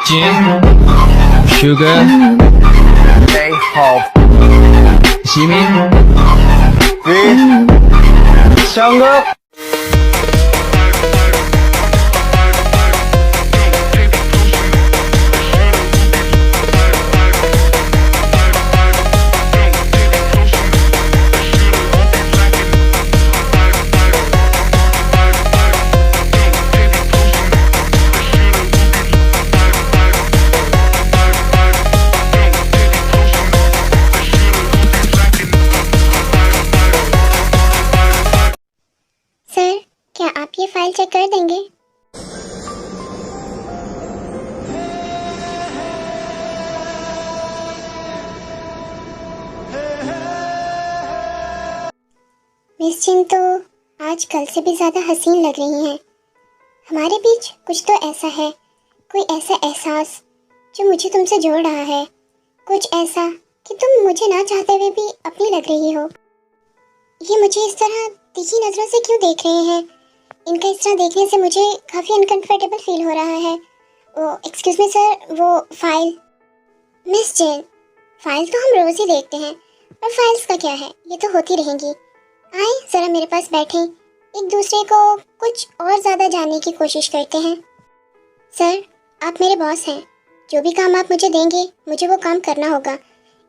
Jin, Sugar, J-Hope, Jimin, V, Jungkook. Sir, क्या आप ये फाइल चेक कर देंगे? मिस जिन तो आज कल से भी ज़्यादा हसीन लग रही हैं। हमारे बीच कुछ तो ऐसा है, कोई ऐसा एहसास जो मुझे तुमसे जोड़ रहा है, कुछ ऐसा कि तुम मुझे ना चाहते हुए भी अपनी लग रही हो। ये मुझे इस तरह तीखी नज़रों से क्यों देख रहे हैं? इनका इस तरह देखने से मुझे काफ़ी अनकंफर्टेबल फील हो रहा है। वो एक्सक्यूज़ मी सर, वो फाइल। मिस जेन, फाइल तो हम रोज़ ही देखते हैं, और फाइल्स का क्या है, ये तो होती रहेंगी। आए ज़रा मेरे पास बैठें, एक दूसरे को कुछ और ज़्यादा जानने की कोशिश करते हैं। सर, आप मेरे बॉस हैं, जो भी काम आप मुझे देंगे मुझे वो काम करना होगा।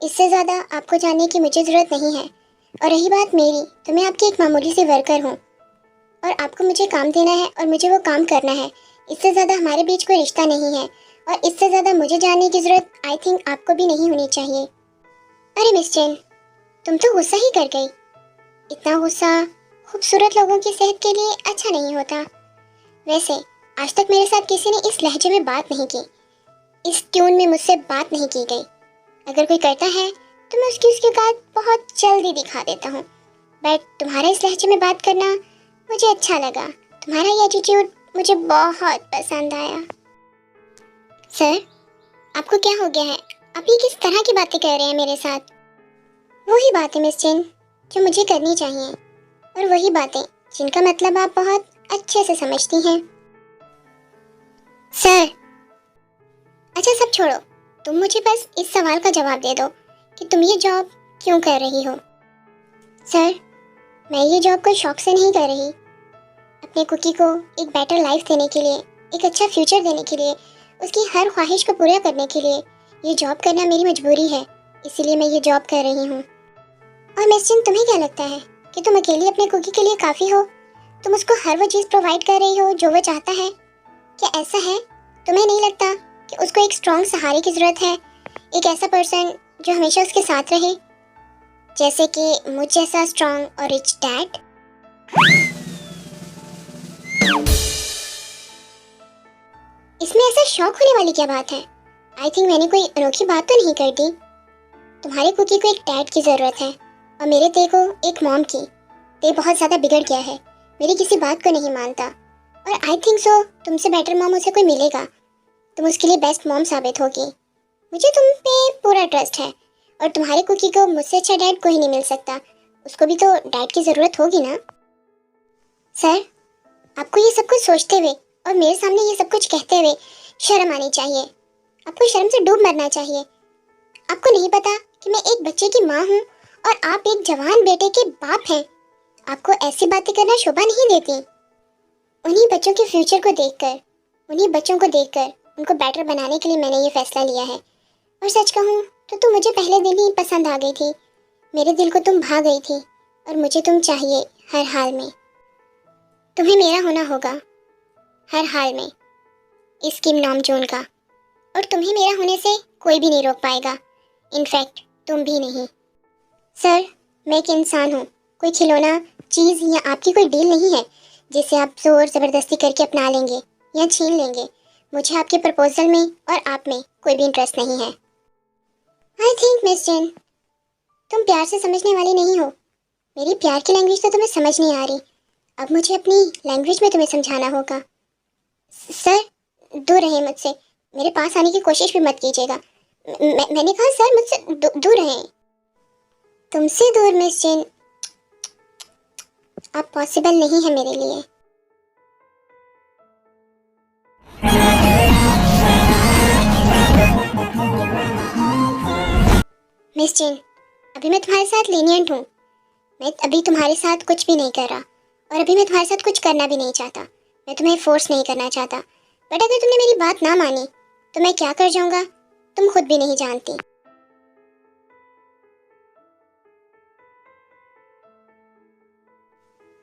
इससे ज़्यादा आपको जानने की मुझे ज़रूरत नहीं है। और रही बात मेरी, तो मैं आपकी एक मामूली सी वर्कर हूँ, और आपको मुझे काम देना है और मुझे वो काम करना है। इससे ज़्यादा हमारे बीच कोई रिश्ता नहीं है, और इससे ज़्यादा मुझे जानने की ज़रूरत आई थिंक आपको भी नहीं होनी चाहिए। अरे मिस जेन, तुम तो गुस्सा ही कर गई। इतना गुस्सा खूबसूरत लोगों की सेहत के लिए अच्छा नहीं होता। वैसे आज तक मेरे साथ किसी ने इस लहजे में बात नहीं की, इस ट्यून में मुझसे बात नहीं की गई। अगर कोई करता है तो मैं उसकी बात बहुत जल्दी दिखा देता हूँ। बट तुम्हारा इस लहजे में बात करना मुझे अच्छा लगा। तुम्हारा ये एटीट्यूड मुझे बहुत पसंद आया। सर, आपको क्या हो गया है? आप ये किस तरह की बातें कर रहे हैं मेरे साथ? वही बातें मिस जिन जो मुझे करनी चाहिए, और वही बातें जिनका मतलब आप बहुत अच्छे से समझती हैं। सर, अच्छा सब छोड़ो, तुम मुझे बस इस सवाल का जवाब दे दो कि तुम ये जॉब क्यों कर रही हो? सर, मैं ये जॉब कोई शौक से नहीं कर रही। अपने कुकी को एक बेटर लाइफ देने के लिए, एक अच्छा फ्यूचर देने के लिए, उसकी हर ख्वाहिश को पूरा करने के लिए ये जॉब करना मेरी मजबूरी है। इसीलिए मैं ये जॉब कर रही हूँ। और मिस जिन, तुम्हें क्या लगता है कि तुम अकेली अपने कुकी के लिए काफ़ी हो? तुम उसको हर वो चीज़ प्रोवाइड कर रही हो जो वो चाहता है? क्या ऐसा है? तुम्हें नहीं लगता कि उसको एक स्ट्रॉन्ग सहारे की ज़रूरत है, एक ऐसा पर्सन जो हमेशा उसके साथ रहे, जैसे कि मुझ जैसा स्ट्रॉन्ग और रिच डैड? इसमें ऐसा शौक होने वाली क्या बात है? आई थिंक मैंने कोई अनोखी बात तो नहीं कर दी। तुम्हारे कुकी को एक डैड की ज़रूरत है, और मेरे ते को एक मॉम की। ते बहुत ज़्यादा बिगड़ गया है, मेरी किसी बात को नहीं मानता, और आई थिंक सो तुमसे बेटर मॉम उसे कोई मिलेगा। तुम उसके लिए बेस्ट मॉम साबित होगी। मुझे तुम पे पूरा ट्रस्ट है, और तुम्हारे कुकी को मुझसे अच्छा डैड कोई नहीं मिल सकता। उसको भी तो डैड की ज़रूरत होगी ना? सर, आपको ये सब कुछ सोचते हुए और मेरे सामने ये सब कुछ कहते हुए शर्म आनी चाहिए। आपको शर्म से डूब मरना चाहिए। आपको नहीं पता कि मैं एक बच्चे की माँ हूँ और आप एक जवान बेटे के बाप हैं। आपको ऐसी बातें करना शोभा नहीं देती। उन्हीं बच्चों के फ्यूचर को देखकर, उन्हीं बच्चों को देखकर उनको बेटर बनाने के लिए मैंने ये फैसला लिया है। और सच कहूँ तो तुम मुझे पहले दिन ही पसंद आ गई थी। मेरे दिल को तुम भा गई थी, और मुझे तुम चाहिए हर हाल में। तुम्हें मेरा होना होगा हर हाल में, इस किम नॉम जोन का। और तुम्हें मेरा होने से कोई भी नहीं रोक पाएगा, इनफैक्ट तुम भी नहीं। सर, मैं एक इंसान हूँ, कोई खिलौना, चीज़ या आपकी कोई डील नहीं है जिसे आप जोर ज़बरदस्ती करके अपना लेंगे या छीन लेंगे। मुझे आपके प्रपोजल में और आप में कोई भी इंटरेस्ट नहीं है। आई थिंक मिस जेन, तुम प्यार से समझने वाली नहीं हो। मेरी प्यार की लैंग्वेज तो तुम्हें समझ नहीं आ रही। अब मुझे अपनी लैंग्वेज में तुम्हें समझाना होगा। सर, दूर रहें मुझसे, मेरे पास आने की कोशिश भी मत कीजिएगा। मैंने कहा सर, मुझसे दूर रहें। तुमसे दूर मिस जेन आप पॉसिबल नहीं है मेरे लिए। मिस जिन, अभी मैं तुम्हारे साथ लीनियंट हूँ। मैं अभी तुम्हारे साथ कुछ भी नहीं कर रहा और अभी मैं तुम्हारे साथ कुछ करना भी नहीं चाहता। मैं तुम्हें फोर्स नहीं करना चाहता, बट अगर तुमने मेरी बात ना मानी तो मैं क्या कर जाऊँगा तुम खुद भी नहीं जानती।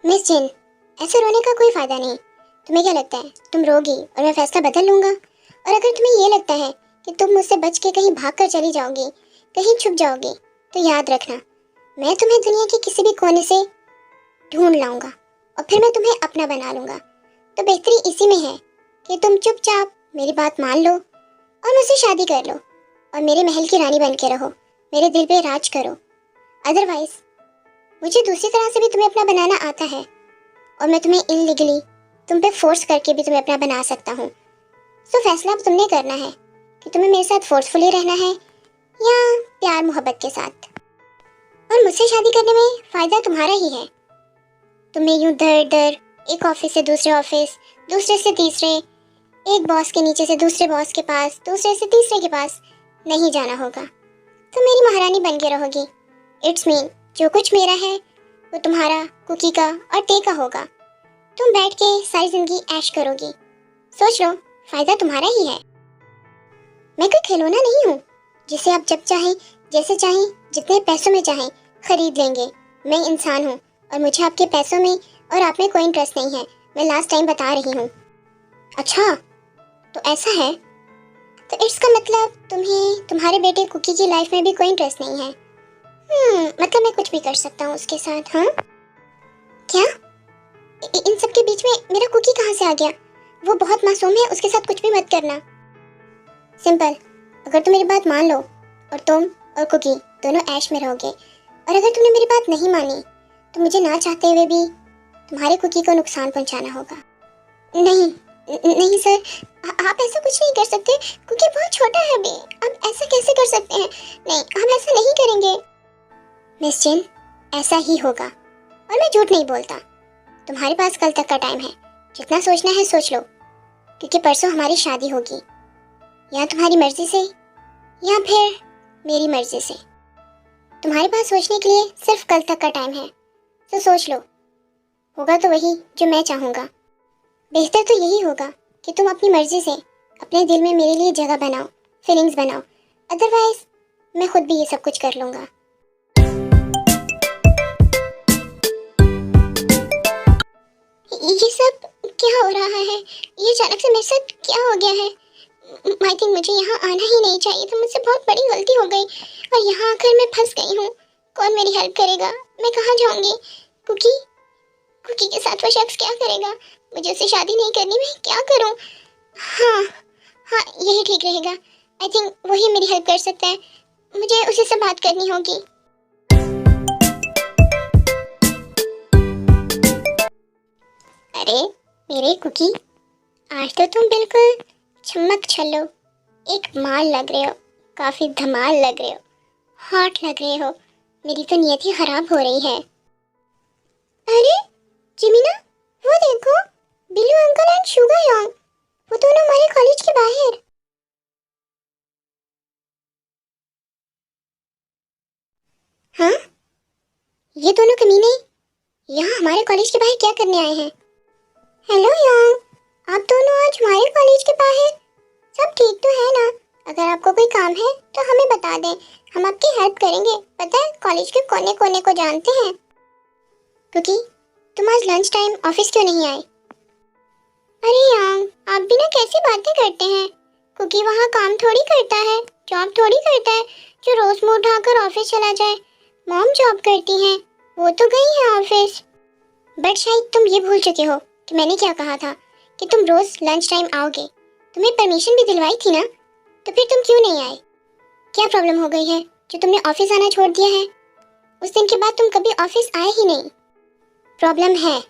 मिस जिन, ऐसे रोने का कोई फायदा नहीं। तुम्हें क्या लगता है तुम रोगी और मैं फैसला बदल लूँगा? और अगर तुम्हें ये लगता है कि तुम मुझसे बच के कहीं भाग कर चली जाओगी, कहीं छुप जाओगी, तो याद रखना मैं तुम्हें दुनिया के किसी भी कोने से ढूंढ लाऊंगा और फिर मैं तुम्हें अपना बना लूंगा। तो बेहतरी इसी में है कि तुम चुपचाप मेरी बात मान लो और मुझसे शादी कर लो और मेरे महल की रानी बन के रहो, मेरे दिल पे राज करो। अदरवाइज मुझे दूसरी तरह से भी तुम्हें अपना बनाना आता है और मैं तुम्हें इनलीगली तुम पे फोर्स करके भी तुम्हें अपना बना सकता हूँ। सो फैसला अब तुमने करना है कि तुम्हें मेरे साथ फोर्सफुली रहना है या प्यार मोहब्बत के साथ। और मुझसे शादी करने में फ़ायदा तुम्हारा ही है। तुम्हें यूं दर दर एक ऑफिस से दूसरे ऑफिस, दूसरे से तीसरे, एक बॉस के नीचे से दूसरे बॉस के पास, दूसरे से तीसरे के पास नहीं जाना होगा। तुम मेरी महारानी बन के रहोगी। इट्स मीन जो कुछ मेरा है वो तुम्हारा, कुकी का और टे का होगा। तुम बैठ के सारी जिंदगी ऐश करोगी। सोच लो, फ़ायदा तुम्हारा ही है। मैं कोई खिलौना नहीं हूँ जिसे आप जब चाहें, जैसे चाहें, जितने पैसों में चाहें खरीद लेंगे। मैं इंसान हूँ और मुझे आपके पैसों में और आप में कोई इंटरेस्ट नहीं है। मैं लास्ट टाइम बता रही हूँ। अच्छा, तो ऐसा है, तो इसका मतलब तुम्हें तुम्हारे बेटे कुकी की लाइफ में भी कोई इंटरेस्ट नहीं है। मतलब मैं कुछ भी कर सकता हूँ उसके साथ। हाँ क्या? इन सब के बीच में मेरा कुकी कहाँ से आ गया? वो बहुत मासूम है, उसके साथ कुछ भी मत करना। सिंपल, अगर तुम मेरी बात मान लो और तुम और कुकी दोनों ऐश में रहोगे, और अगर तुमने मेरी बात नहीं मानी तो मुझे ना चाहते हुए भी तुम्हारे कुकी को नुकसान पहुंचाना होगा। नहीं नहीं सर, आप ऐसा कुछ नहीं कर सकते। कुकी बहुत छोटा है अभी, आप ऐसा कैसे कर सकते हैं? नहीं, हम ऐसा नहीं करेंगे। मिस जिन, ऐसा ही होगा और मैं झूठ नहीं बोलता। तुम्हारे पास कल तक का टाइम है, जितना सोचना है सोच लो, क्योंकि परसों हमारी शादी होगी, या तुम्हारी मर्जी से या फिर मेरी मर्जी से। तुम्हारे पास सोचने के लिए सिर्फ कल तक का टाइम है, तो सोच लो। होगा तो वही जो मैं चाहूँगा। बेहतर तो यही होगा कि तुम अपनी मर्जी से अपने दिल में मेरे लिए जगह बनाओ, फीलिंग्स बनाओ। अदरवाइज मैं खुद भी ये सब कुछ कर लूँगा। ये सब क्या हो रहा है? ये अचानक से मेरे साथ क्या हो गया है? आई थिंक मुझे यहाँ आना ही नहीं चाहिए था। मुझसे बहुत बड़ी गलती हो गई और यहाँ आकर मैं फंस गई हूँ। कौन मेरी हेल्प करेगा? मैं कहाँ जाऊँगी? कुकी कुकी के साथ वो शख्स क्या करेगा? मुझे उससे शादी नहीं करनी, मैं क्या करूँ? हाँ हाँ, यही ठीक रहेगा। आई थिंक वही मेरी हेल्प कर सकता है। मुझे उसी से बात करनी होगी। अरे मेरे कुकी, आज तो तुम बिल्कुल चमक छल्लो, एक माल लग रहे हो, काफी धमाल लग रहे हो, हॉट लग रहे हो। मेरी तो नियत ही खराब हो रही है। अरे जिमिना, वो देखो, Billu uncle and sugar young, वो दोनों हमारे कॉलेज के बाहर। हाँ, ये दोनों कमीने यहाँ हमारे कॉलेज के बाहर क्या करने आए हैं? हेलो यंग, आप दोनों आज हमारे कॉलेज के बाहर? सब ठीक तो है ना? अगर आपको कोई काम है तो हमें बता दें, हम आपकी हेल्प करेंगे। पता है, कॉलेज के कोने कोने को जानते हैं। क्योंकि तुम आज लंच टाइम ऑफिस क्यों नहीं आए? अरे यार, आप भी ना कैसी बातें करते हैं। क्योंकि वहाँ काम थोड़ी करता है, जॉब थोड़ी करता है जो रोज मुंह उठाकर ऑफिस चला जाए। मॉम जॉब करती हैं, वो तो गई है ऑफिस। बट शायद तुम ये भूल चुके हो कि मैंने क्या कहा था कि तुम रोज लंच टाइम आओगे। तुम्हें परमिशन भी दिलवाई थी ना, तो फिर तुम क्यों नहीं आए? क्या प्रॉब्लम हो गई है जो तुमने ऑफिस आना छोड़ दिया है? उस दिन के बाद तुम कभी ऑफिस आए ही नहीं। प्रॉब्लम है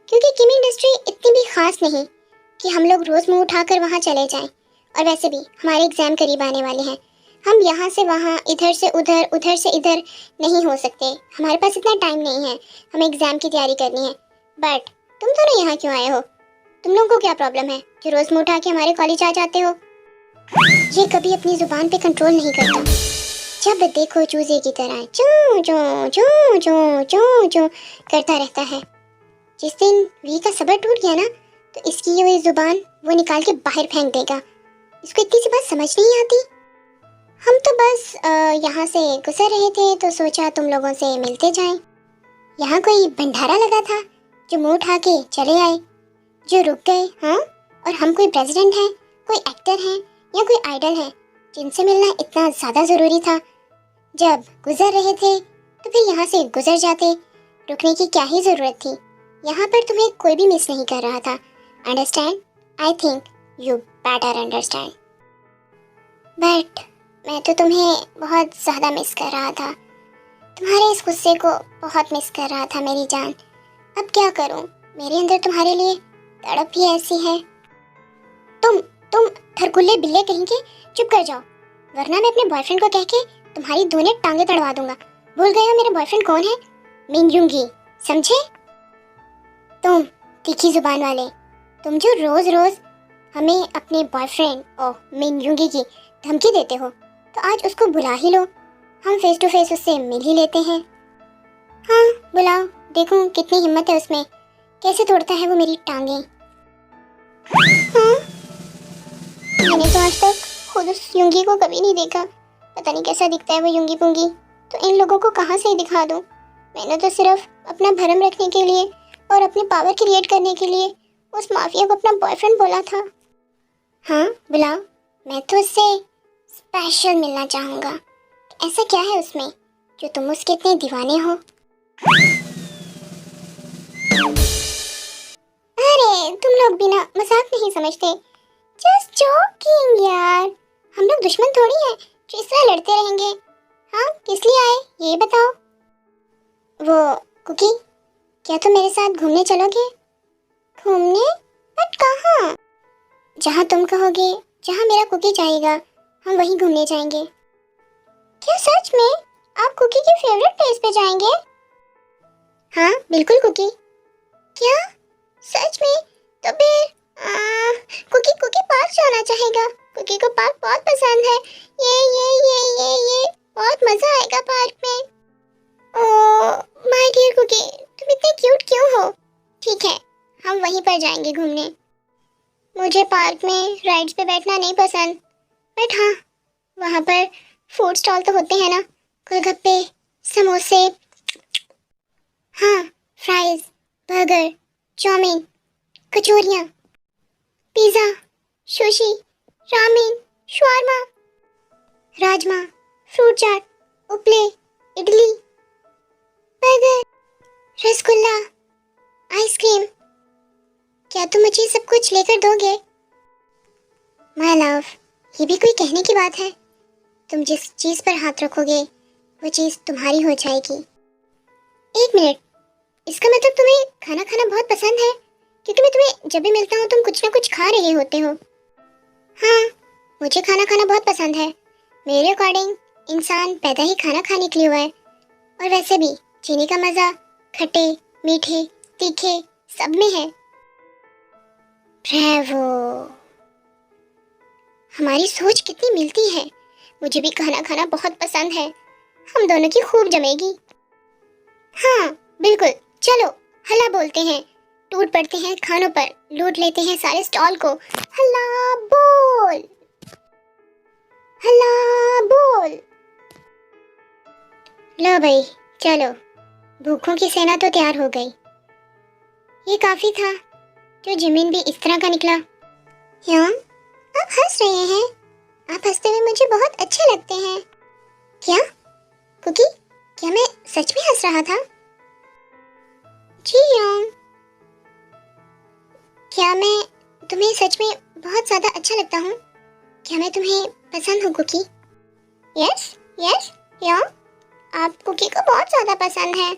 क्योंकि किमी इंडस्ट्री इतनी भी खास नहीं कि हम लोग रोज मुंह उठाकर वहाँ चले जाएं। और वैसे भी हमारे एग्जाम करीब आने वाले हैं, हम यहाँ से वहाँ, इधर से उधर, उधर से इधर नहीं हो सकते। हमारे पास इतना टाइम नहीं है, हमें एग्जाम की तैयारी करनी है। बट तुम दोनों यहाँ क्यों आए हो? तुम लोगों को क्या प्रॉब्लम है जो रोज मुंह उठा के हमारे कॉलेज आ जाते हो? ये कभी अपनी जुबान पे कंट्रोल नहीं करता। जब देखो चूजे की तरह चूं चूं चूं चूं चूं चूं करता रहता है। जिस दिन वी का सब्र टूट गया ना, तो इसकी ये हुई जुबान वो निकाल के बाहर फेंक देगा। इसको इतनी सी बात समझ नहीं आती। हम तो बस यहाँ से गुजर रहे थे तो सोचा तुम लोगों से मिलते जाएं। यहाँ कोई भंडारा लगा था जो मुंह उठा के चले आए, जो रुक गए। हाँ, और हम कोई प्रेसिडेंट हैं, कोई एक्टर हैं या कोई आइडल है जिनसे मिलना इतना ज़्यादा ज़रूरी था? जब गुजर रहे थे तो फिर यहाँ से गुजर जाते। रुकने की क्या ही ज़रूरत थी? यहाँ पर तुम्हें कोई भी मिस नहीं कर रहा था। Understand? I think you better understand. But मैं तो तुम्हें बहुत ज़्यादा मिस कर रहा था। तुम्हारे इस गुस्से को बहुत मिस कर रहा था मेरी जान। अब क्या करूं? मेरे अंदर तुम्हारे लिए तड़प ही ऐसी है। तुम थरकुल्ले बिल्ले कहेंगे, चुप कर जाओ, वरना मैं अपने बॉयफ्रेंड को कह के तुम्हारी दोनों टांगे तड़वा दूंगा। भूल गए हो मेरा बॉयफ्रेंड कौन है? मिनयुंगी, समझे? तुम तीखी जुबान वाले, तुम जो रोज रोज हमें अपने बॉयफ्रेंड और मिनयुंगी की धमकी देते हो, तो आज उसको बुला ही लो। हम फेस टू फेस उससे मिल ही लेते हैं। हाँ बुलाओ, देखूं कितनी हिम्मत है उसमें, कैसे तोड़ता है वो मेरी टांगे। हाँ, मैंने तो आज तक खुद उस युंगी को कभी नहीं देखा। पता नहीं कैसा दिखता है वो युंगी पुंगी। तो इन लोगों को कहाँ से ही दिखा दूं? मैंने तो सिर्फ अपना भरम रखने के लिए और अपनी पावर क्रिएट करने के लिए उस माफिया को अपना बॉयफ्रेंड बोला था। हाँ बुलाओ, मैं तो उससे स्पेशल मिलना चाहूँगा। ऐसा क्या है उसमें जो तुम उसके इतने दीवाने हो? अरे तुम लोग भी ना मजाक नहीं समझते। जस्ट जोकिंग यार, हम लोग दुश्मन थोड़ी हैं जो इस तरह लड़ते रहेंगे। हाँ, किस लिए आए ये बताओ। वो कुकी, क्या तुम मेरे साथ घूमने चलोगे? घूमने? बट कहाँ? जहाँ तुम कहोगे, जहाँ मेरा कुकी चाहेगा, हम वहीं घूमने जाएंगे। क्या सच में? आप कुकी के फेवरेट प्लेस पे जाएंगे? हाँ बिल्कुल कुकी। क्या सच में? तो फिर कुकी पार्क जाना चाहेगा। कुकी को पार्क बहुत पसंद है। ये बहुत मजा आएगा पार्क में। ओह माय डियर कुकी, तुम इतने क्यूट क्यों हो? ठीक है, हम वहीं पर जाएंगे घूमने। मुझे पार्क में राइड्स पे बैठना नहीं पसंद, बट हाँ वहाँ पर फूड स्टॉल तो होते हैं ना, गोलगप्पे, समोसे, हाँ फ्राइज, बर्गर, चाउमीन, कचौरियाँ, pizza, sushi, ramen, shawarma, rajma, fruit chaat, उपले, इडली, बर्गर, रसगुल्ला, आइसक्रीम। क्या तुम मुझे सब कुछ लेकर दोगे? माय लव, ये भी कोई कहने की बात है? तुम जिस चीज़ पर हाथ रखोगे वो चीज़ तुम्हारी हो जाएगी। एक मिनट, इसका मतलब तुम्हें खाना खाना बहुत पसंद है? क्योंकि मैं तुम्हें जब भी मिलता हूँ तुम कुछ ना कुछ खा रहे होते हो। हाँ, मुझे खाना खाना बहुत पसंद है। मेरे अकॉर्डिंग इंसान पैदा ही खाना खाने के लिए हुआ है। और वैसे भी चीनी का मज़ा खट्टे, मीठे, तीखे सब में है। ब्रेवो, हमारी सोच कितनी मिलती है। मुझे भी खाना खाना बहुत पसंद है। हम दोनों की खूब जमेगी। हाँ बिल्कुल, चलो हल्ला बोलते हैं, टूट पड़ते हैं खानों पर, लूट लेते हैं सारे स्टॉल को। हल्ला बोल, हल्ला बोल। लो भाई चलो, भूखों की सेना तो तैयार हो गई। ये काफी था जो जिमिन भी इस तरह का निकला। क्यों आप हंस रहे हैं? आप हंसते हुए मुझे बहुत अच्छे लगते हैं। क्या कुकी, क्या मैं सच में हंस रहा था? जी हाँ। क्या मैं तुम्हें सच में बहुत ज्यादा अच्छा लगता हूँ? क्या मैं तुम्हें पसंद हूँ कुकी? यस यस या, आप कुकी को बहुत ज्यादा पसंद है।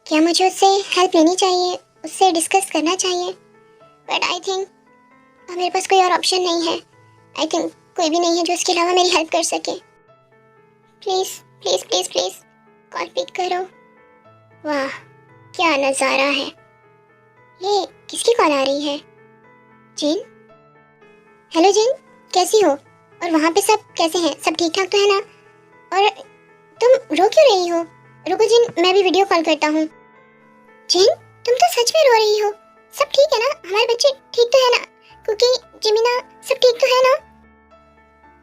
क्या मुझे उससे हेल्प लेनी चाहिए, उससे डिस्कस करना चाहिए? बट आई थिंक मेरे पास कोई और ऑप्शन नहीं है। आई थिंक कोई भी नहीं है जो उसके अलावा मेरी हेल्प कर सके। Please please please please call pick करो। वाह क्या नज़ारा है। ये किसकी कॉल आ रही है? जीन? हेलो जिन, कैसी हो? और वहाँ पे सब कैसे हैं? सब ठीक ठाक तो है ना? और तुम रो क्यों रही हो? रुको जिन, मैं भी वीडियो कॉल करता हूँ। जिन, तुम तो सच में रो रही हो। सब ठीक है ना? हमारे बच्चे ठीक तो है ना? कुकी, जिमिना, सब ठीक तो है ना?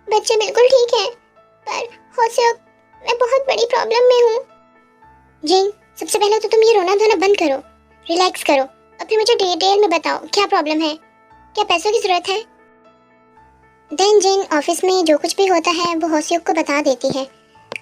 बच्चे बिल्कुल ठीक है, पर होशियोक, मैं बहुत बड़ी प्रॉब्लम में हूँ। जिन, सबसे पहले तो तुम ये रोना धोना बंद करो, रिलैक्स करो और फिर मुझे डिटेल में बताओ क्या प्रॉब्लम है, क्या पैसों की जरूरत है? देन जिन, ऑफिस में जो कुछ भी होता है वो होशियोक को बता देती है।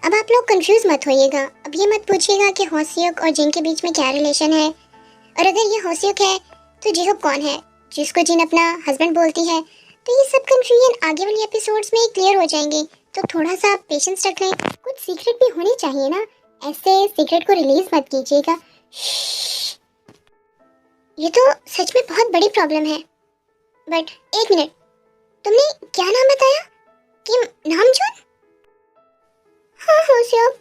अब आप लोग कंफ्यूज मत होइएगा। अब ये मत पूछिएगा कि होशियोक और जिन के बीच में क्या रिलेशन है, और अगर ये होशियोक है तो जिहोब कौन है जिसको जिन अपना हस्बैंड बोलती है। तो ये सब कंफ्यूजन आगे वाले एपिसोड्स में क्लियर हो जाएंगे, तो थोड़ा सा पेशेंस रख लें। कुछ सीक्रेट भी होनी चाहिए ना, ऐसे सीक्रेट को रिलीज मत कीजिएगा। ये तो सच में बहुत बड़ी प्रॉब्लम है। बट एक मिनट, तुमने क्या नाम बताया? किम नामजोन? हाँ होशियोक,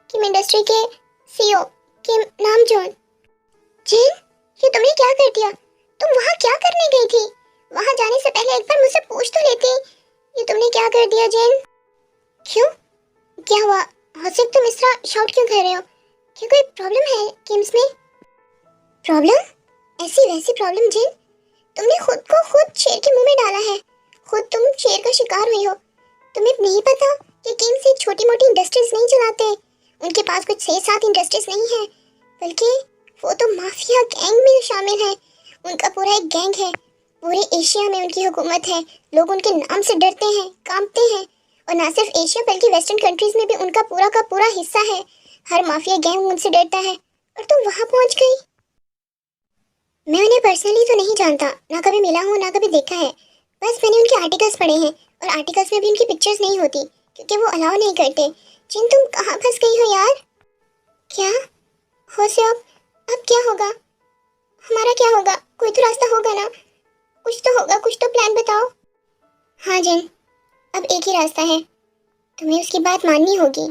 किम इंडस्ट्री के सीईओ किम नामजोन। जिन, ये तुमने क्या कर दिया? तुम वहाँ क्या करने गई थी? वहाँ जाने से पहले एक बार मुझसे पूछ तो लेती। ये तुमने क्या कर दिया जिन? क्यों, क्या हुआ? होशियोक, तुम इस तरह शाउट क्यों कर रहे हो? क्या कोई प्रॉब्लम है किम्स में? प्रॉब्लम? ऐसी वैसी प्रॉब्लम जिन? तुमने खुद को खुद शेर के मुंह में डाला है। खुद तुम शेर का शिकार हुई हो। तुम्हें नहीं पता कि किम्स एक छोटी मोटी इंडस्ट्रीज नहीं चलाते। उनके पास कुछ 6-7 इंडस्ट्रीज नहीं है, बल्कि वो तो माफिया गैंग में शामिल है। उनका पूरा एक गैंग है। पूरे एशिया में उनकी हुकूमत है। लोग उनके नाम से डरते हैं, कांपते हैं। और ना सिर्फ एशिया बल्कि वेस्टर्न कंट्रीज में भी उनका पूरा का पूरा हिस्सा है। हर माफिया गैंग उनसे डरता है। और तुम वहां पहुंच गई। मैं उन्हें पर्सनली तो नहीं जानता, ना कभी मिला हूँ ना कभी देखा है। बस मैंने उनके आर्टिकल्स पढ़े हैं, और आर्टिकल्स में भी उनकी पिक्चर्स नहीं होती क्योंकि वो अलाउ नहीं करते। जिन, तुम कहाँ फंस गई हो यार? क्या हो से अब क्या होगा? हमारा क्या होगा? कोई तो रास्ता होगा ना? कुछ तो होगा, कुछ तो प्लान बताओ। हाँ जिन, अब एक ही रास्ता है। तुम्हें उसकी बात माननी होगी।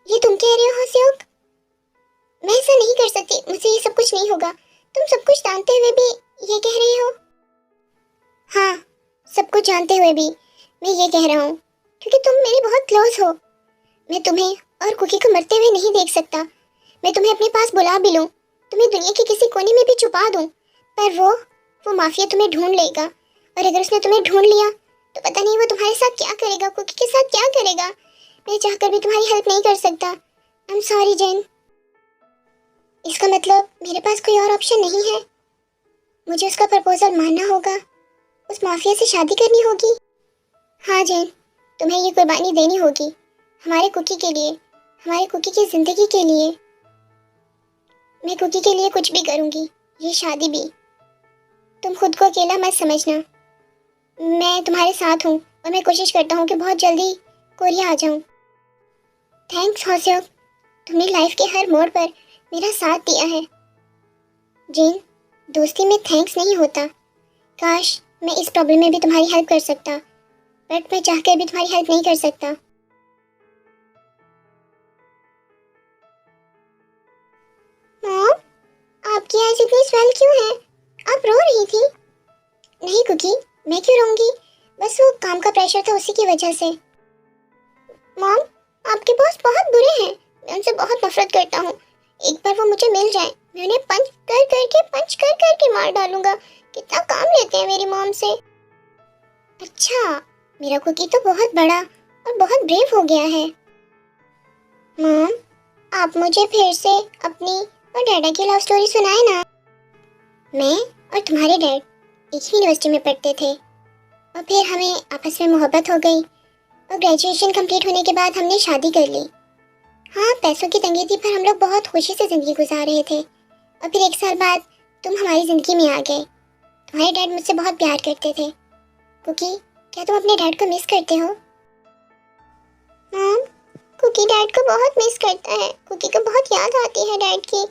ये तुम कह रहे हो होशियोक? मैं ऐसा नहीं कर सकती, मुझसे ये सब कुछ नहीं होगा। तुम सब कुछ जानते हुए भी ये कह रही हो? हाँ, सब कुछ जानते हुए भी मैं ये कह रहा हूँ क्योंकि तुम मेरी बहुत क्लोज हो। मैं तुम्हें और कुकी को मरते हुए नहीं देख सकता। मैं तुम्हें अपने पास बुला भी लूँ, तुम्हें दुनिया के किसी कोने में भी छुपा दूँ, पर वो माफिया तुम्हें ढूंढ लेगा। और अगर उसने तुम्हें ढूंढ लिया तो पता नहीं वो तुम्हारे साथ क्या करेगा, कुकी के साथ क्या करेगा। मैं चाहकर भी तुम्हारी हेल्प नहीं कर सकता। I am sorry Jain. इसका मतलब मेरे पास कोई और ऑप्शन नहीं है। मुझे उसका प्रपोजल मानना होगा, उस माफिया से शादी करनी होगी। हाँ जैन, तुम्हें ये कुर्बानी देनी होगी हमारे कुकी के लिए, हमारे कुकी की जिंदगी के लिए। मैं कुकी के लिए कुछ भी करूँगी, ये शादी भी। तुम खुद को अकेला मत समझना, मैं तुम्हारे साथ हूँ और मैं कोशिश करता हूँ कि बहुत जल्दी कोरिया आ जाऊँ। थैंक्स होशियोक, तुमने लाइफ के हर मोड़ पर मेरा साथ दिया है। जिन, दोस्ती में थैंक्स नहीं होता। काश मैं इस प्रॉब्लम में भी तुम्हारी हेल्प कर सकता, बट मैं चाहकर भी तुम्हारी हेल्प नहीं कर सकता। मॉम, आपकी आईज इतनी स्वेल क्यों है? आप रो रही थी? नहीं कुकी, मैं क्यों रोऊंगी? बस वो काम का प्रेशर था, उसी की वजह से। मॉम, आपके बॉस बहुत बुरे हैं। मैं उनसे बहुत नफरत करता हूँ। एक बार वो मुझे मिल जाए, मैं उन्हें पंच कर करके मार डालूंगा। कितना काम लेते हैं मेरी मॉम से। अच्छा, मेरा कुकी तो बहुत बड़ा और बहुत ब्रेव हो गया है। मॉम, आप मुझे फिर से अपनी और डैडा की लव स्टोरी सुनाए ना। मैं और तुम्हारे डैड एक ही यूनिवर्सिटी में पढ़ते थे, और फिर हमें आपस में मोहब्बत हो गई, और ग्रेजुएशन कंप्लीट होने के बाद हमने शादी कर ली। हाँ, पैसों की तंगी थी, पर हम लोग बहुत खुशी से ज़िंदगी गुजार रहे थे। और फिर 1 साल बाद तुम हमारी ज़िंदगी में आ गए। तुम्हारे डैड मुझसे बहुत प्यार करते थे। कुकी, क्या तुम अपने डैड को मिस करते हो? मॉम, कुकी डैड को बहुत मिस करता है। कुकी को बहुत याद आती है डैड की।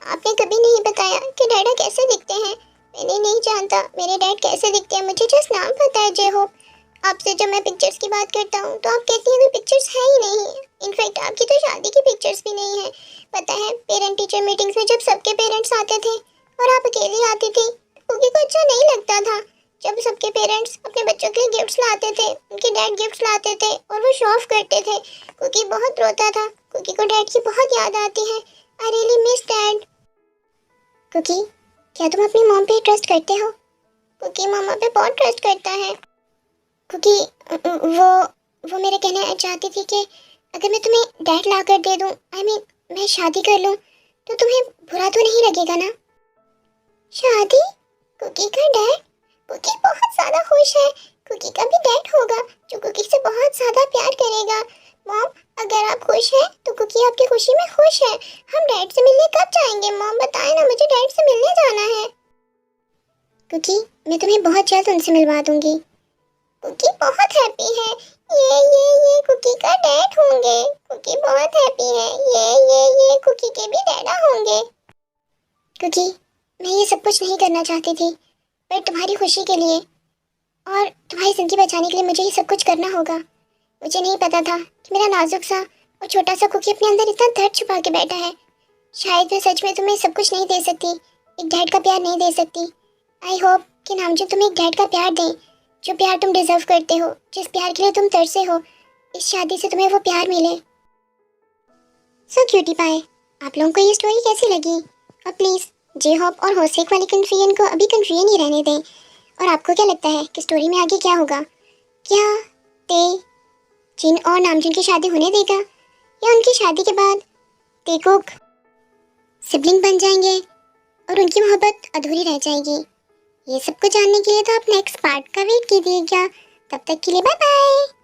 आपने कभी नहीं बताया कि डैडा कैसे दिखते हैं। मैंने नहीं जानता मेरे डैड कैसे दिखते हैं, मुझे जस्ट नाम पता है जय हो। आपसे जब मैं पिक्चर्स की बात करता हूँ तो आप कहती हैं कि पिक्चर्स है ही नहीं। इनफैक्ट आपकी तो शादी की पिक्चर्स भी नहीं है। पता है, पेरेंट टीचर मीटिंग्स में जब सबके पेरेंट्स आते थे और आप अकेली आती थी, कुकी को अच्छा नहीं लगता था। जब सबके पेरेंट्स अपने बच्चों के लिए गिफ्ट्स लाते थे, उनके डैड गिफ्ट्स लाते थे और वो शो ऑफ करते थे। कुकी बहुत रोता था। कुकी को डैड की बहुत याद आती है। I really miss dad. Cookie, क्या तुम अपनी मॉम पे ट्रस्ट करते हो? कुकी मामा पे बहुत ट्रस्ट करता है। कुकी, वो मेरे कहना चाहती थी कि अगर मैं तुम्हें डैड ला कर दे दूँ, मैं शादी कर लूँ, तो तुम्हें बुरा तो नहीं लगेगा ना? शादी? कुकी का डैड? कुकी बहुत ज़्यादा खुश है। कुकी का भी डैड होगा जो कुकी से बहुत ज़्यादा प्यार करेगा। मॉम, अगर आप खुश हैं तो कुकी आपकी खुशी में खुश है। हम डैड से मिलने कब जाएंगे? मॉम बताएं ना, मुझे डैड से मिलने जाना है। कुकी, मैं तुम्हें बहुत जल्द उनसे मिलवा दूंगी। कुकी बहुत हैप्पी है। ये कुकी का डैड होंगे। कुकी बहुत हैप्पी है। ये कुकी के भी डैडा होंगे। कुकी, मैं ये सब कुछ नहीं करना चाहती थी, पर तुम्हारी खुशी के लिए और तुम्हारी ज़िंदगी बचाने के लिए मुझे ये सब कुछ करना होगा। मुझे नहीं पता था कि मेरा नाजुक सा और छोटा सा कुकी अपने अंदर इतना दर्द छुपा के बैठा है। शायद मैं सच में तुम्हें सब कुछ नहीं दे सकती, एक डैड का प्यार नहीं दे सकती। आई होप कि नामजुन तुम्हें एक डैड का प्यार दें, जो प्यार तुम डिजर्व करते हो, जिस प्यार के लिए तुम तरसे हो। इस शादी से तुम्हें वो प्यार मिले। सो क्यूटी पाए, आप लोगों को ये स्टोरी कैसी लगी? और प्लीज़ जे होप और होसेक वाली कन्फ्यूजन को अभी कन्फ्यूजन ही रहने दें। और आपको क्या लगता है कि स्टोरी में आगे क्या होगा? क्या ते जिन और नामजुन की शादी होने देगा, या उनकी शादी के बाद तेकुक सिबलिंग बन जाएंगे और उनकी मोहब्बत अधूरी रह जाएगी? ये सब कुछ जानने के लिए तो आप नेक्स्ट पार्ट का वेट कीजिएगा। तब तक के लिए बाय बाय।